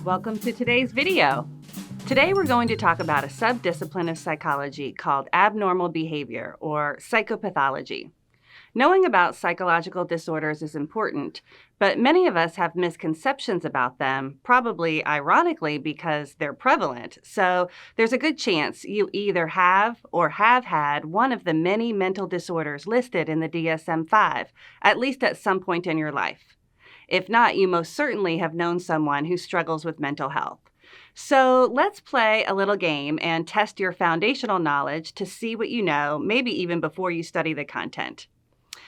Welcome to today's video. Today we're going to talk about a subdiscipline of psychology called abnormal behavior, or psychopathology. Knowing about psychological disorders is important, but many of us have misconceptions about them, probably ironically because they're prevalent. So there's a good chance you either have or have had one of the many mental disorders listed in the DSM-5, at least at some point in your life. If not, you most certainly have known someone who struggles with mental health. So let's play a little game and test your foundational knowledge to see what you know, maybe even before you study the content.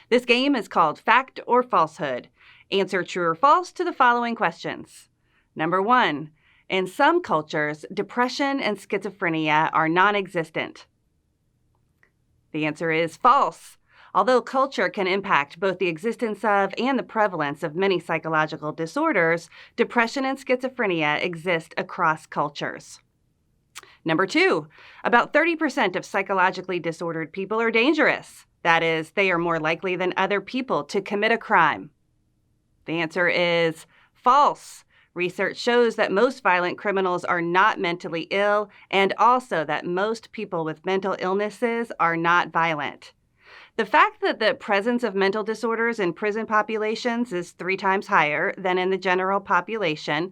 This game is called Fact or Falsehood. Answer true or false to the following questions. Number 1, in some cultures, depression and schizophrenia are non-existent. The answer is false. Although culture can impact both the existence of and the prevalence of many psychological disorders, depression and schizophrenia exist across cultures. Number 2, about 30% of psychologically disordered people are dangerous. That is, they are more likely than other people to commit a crime. The answer is false. Research shows that most violent criminals are not mentally ill, and also that most people with mental illnesses are not violent. The fact that the presence of mental disorders in prison populations is 3 times higher than in the general population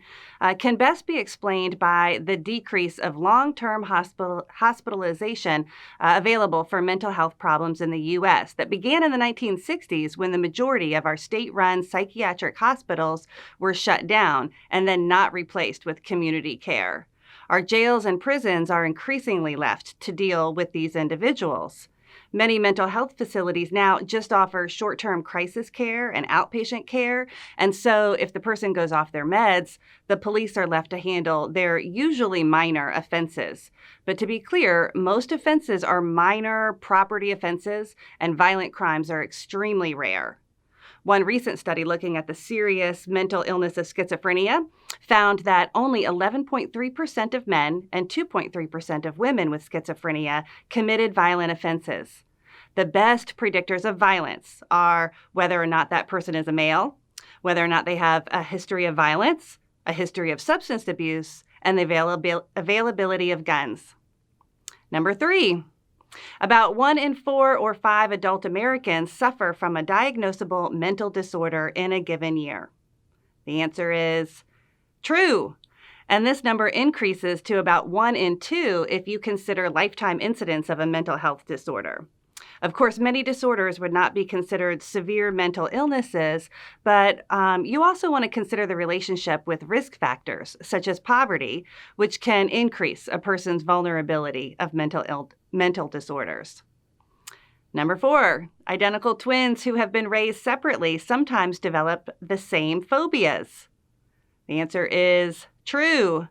can best be explained by the decrease of long-term hospitalization available for mental health problems in the U.S. that began in the 1960s when the majority of our state-run psychiatric hospitals were shut down and then not replaced with community care. Our jails and prisons are increasingly left to deal with these individuals. Many mental health facilities now just offer short-term crisis care and outpatient care, and so if the person goes off their meds, the police are left to handle their usually minor offenses. But to be clear, most offenses are minor property offenses, and violent crimes are extremely rare. One recent study looking at the serious mental illness of schizophrenia found that only 11.3% of men and 2.3% of women with schizophrenia committed violent offenses. The best predictors of violence are whether or not that person is a male, whether or not they have a history of violence, a history of substance abuse, and the availability of guns. Number 3. About 1 in 4 or 5 adult Americans suffer from a diagnosable mental disorder in a given year. The answer is true. And this number increases to about 1 in 2 if you consider lifetime incidence of a mental health disorder. Of course, many disorders would not be considered severe mental illnesses, but you also want to consider the relationship with risk factors, such as poverty, which can increase a person's vulnerability of mental disorders. Number 4, identical twins who have been raised separately sometimes develop the same phobias. The answer is true.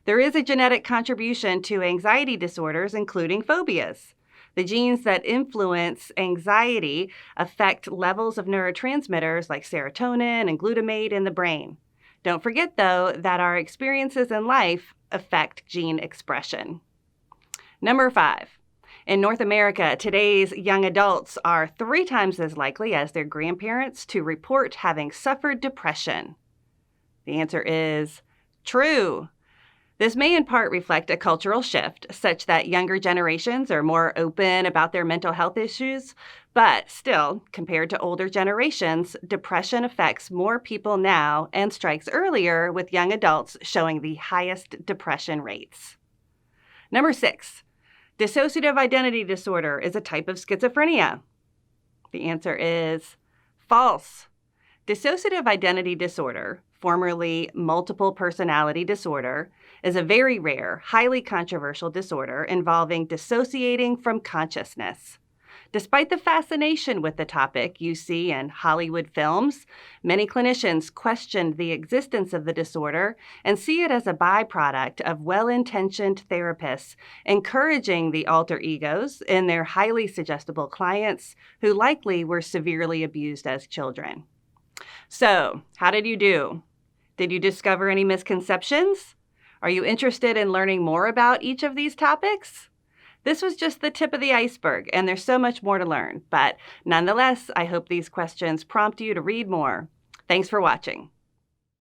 There is a genetic contribution to anxiety disorders, including phobias. The genes that influence anxiety affect levels of neurotransmitters like serotonin and glutamate in the brain. Don't forget, though, that our experiences in life affect gene expression. Number 5. In North America, today's young adults are 3 times as likely as their grandparents to report having suffered depression. The answer is true. This may in part reflect a cultural shift, such that younger generations are more open about their mental health issues, but still, compared to older generations, depression affects more people now and strikes earlier, with young adults showing the highest depression rates. Number 6, dissociative identity disorder is a type of schizophrenia. The answer is false. Dissociative identity disorder, formerly multiple personality disorder, is a very rare, highly controversial disorder involving dissociating from consciousness. Despite the fascination with the topic you see in Hollywood films, many clinicians question the existence of the disorder and see it as a byproduct of well-intentioned therapists encouraging the alter egos in their highly suggestible clients who likely were severely abused as children. So, how did you do? Did you discover any misconceptions? Are you interested in learning more about each of these topics? This was just the tip of the iceberg, and there's so much more to learn. But nonetheless, I hope these questions prompt you to read more. Thanks for watching.